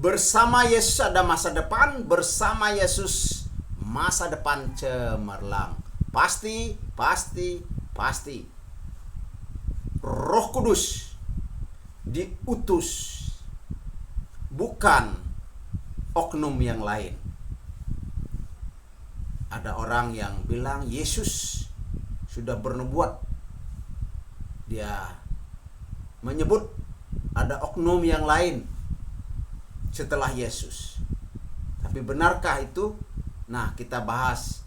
Bersama Yesus ada masa depan, bersama Yesus masa depan cemerlang. Pasti, pasti, pasti. Roh Kudus diutus, bukan oknum yang lain. Ada orang yang bilang Yesus sudah bernubuat. Dia menyebut ada oknum yang lain setelah Yesus. Tapi benarkah itu? Nah, kita bahas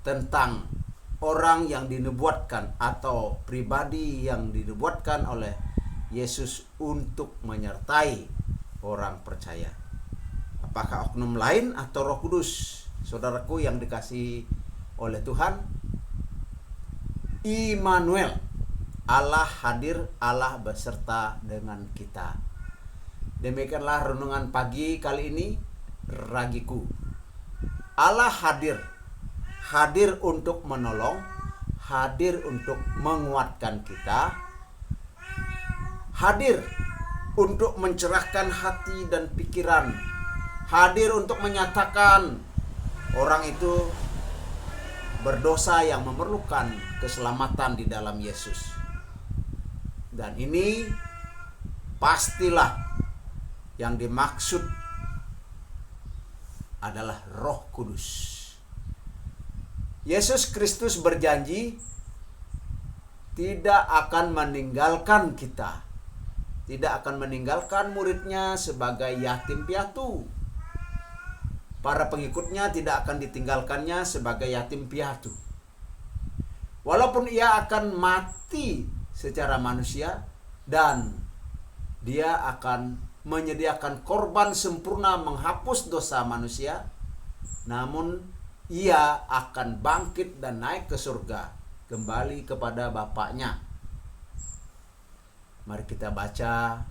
tentang orang yang dinubuatkan atau pribadi yang dinubuatkan oleh Yesus untuk menyertai orang percaya. Apakah oknum lain atau Roh Kudus? Saudaraku yang dikasihi oleh Tuhan, Immanuel, Allah hadir, Allah beserta dengan kita. Demikianlah renungan pagi kali ini, ragiku. Allah hadir, hadir untuk menolong, hadir untuk menguatkan kita, hadir untuk mencerahkan hati dan pikiran, hadir untuk menyatakan orang itu berdosa yang memerlukan keselamatan di dalam Yesus. Dan ini pastilah yang dimaksud adalah Roh Kudus. Yesus Kristus berjanji tidak akan meninggalkan kita, tidak akan meninggalkan muridnya sebagai yatim piatu. Para pengikutnya tidak akan ditinggalkannya sebagai yatim piatu. Walaupun ia akan mati secara manusia dan dia akan menyediakan korban sempurna menghapus dosa manusia, namun ia akan bangkit dan naik ke surga, kembali kepada Bapaknya. Mari kita baca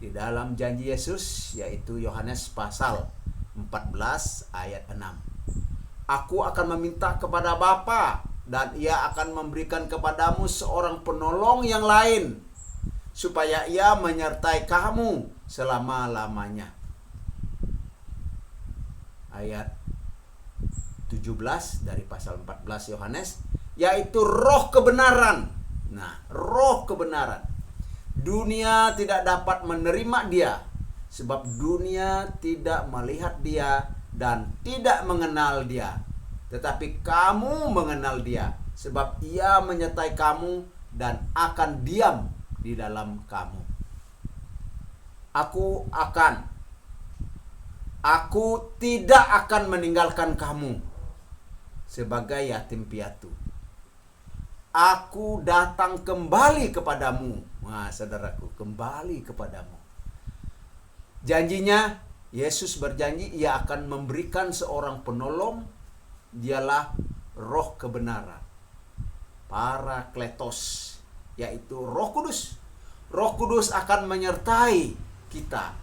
di dalam janji Yesus, yaitu Yohanes pasal 14 ayat 6. Aku akan meminta kepada Bapa dan ia akan memberikan kepadamu seorang penolong yang lain, supaya ia menyertai kamu selama-lamanya. Ayat 17 dari pasal 14 Yohanes, yaitu Roh kebenaran. Nah, Roh kebenaran. Dunia tidak dapat menerima dia, sebab dunia tidak melihat dia dan tidak mengenal dia. Tetapi kamu mengenal dia, sebab ia menyertai kamu dan akan diam di dalam kamu. Aku tidak akan meninggalkan kamu sebagai yatim piatu. Aku datang kembali kepadamu. Nah, saudaraku, kembali kepadamu. Janjinya, Yesus berjanji ia akan memberikan seorang penolong, dialah Roh kebenaran, Parakletos, yaitu Roh Kudus. Roh Kudus akan menyertai kita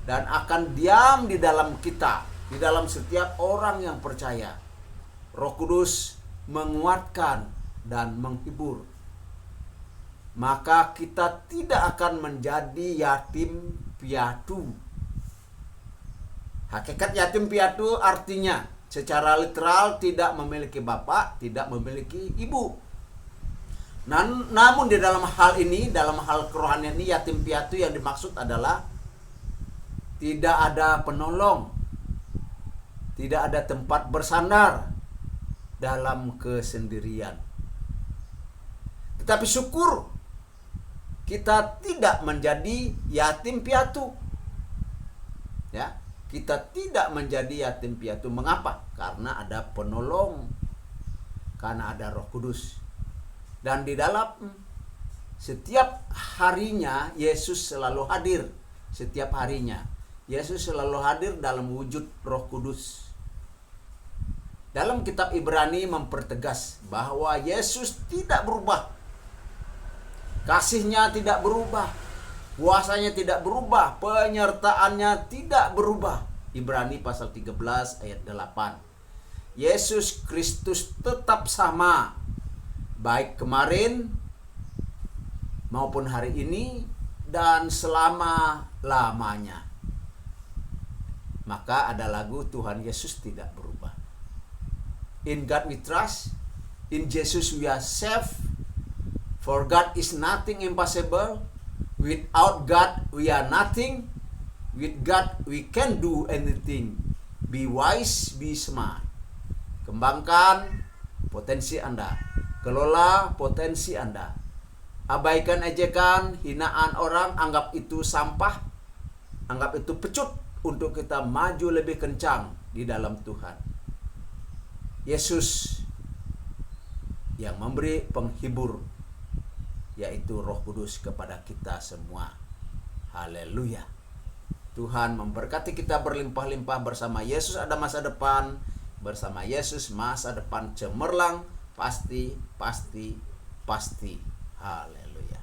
dan akan diam di dalam kita, di dalam setiap orang yang percaya. Roh Kudus menguatkan dan menghibur. Maka kita tidak akan menjadi yatim piatu. Hakikat yatim piatu artinya secara literal tidak memiliki bapak, tidak memiliki ibu. Namun di dalam hal ini, dalam hal kerohanian ini, yatim piatu yang dimaksud adalah tidak ada penolong, tidak ada tempat bersandar dalam kesendirian. Tetapi syukur kita tidak menjadi yatim piatu. Ya, kita tidak menjadi yatim piatu. Mengapa? Karena ada penolong, karena ada Roh Kudus. Dan di dalam setiap harinya Yesus selalu hadir. Setiap harinya Yesus selalu hadir dalam wujud Roh Kudus. Dalam kitab Ibrani mempertegas bahwa Yesus tidak berubah. Kasihnya tidak berubah. Kuasanya tidak berubah. Penyertaannya tidak berubah. Ibrani pasal 13 ayat 8. Yesus Kristus tetap sama, baik kemarin maupun hari ini dan selama-lamanya. Maka ada lagu Tuhan Yesus tidak berubah. In God we trust, in Jesus we are safe, for God is nothing impossible, without God we are nothing, with God we can do anything, be wise, be smart. Kembangkan potensi Anda, kelola potensi Anda. Abaikan ejekan, hinaan orang, anggap itu sampah, anggap itu pecut untuk kita maju lebih kencang di dalam Tuhan. Yesus yang memberi penghibur, yaitu Roh Kudus kepada kita semua. Haleluya. Tuhan memberkati kita berlimpah-limpah. Bersama Yesus ada masa depan. Bersama Yesus masa depan cemerlang. Pasti, pasti, pasti. Haleluya.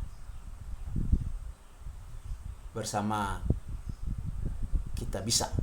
Bersama kita bisa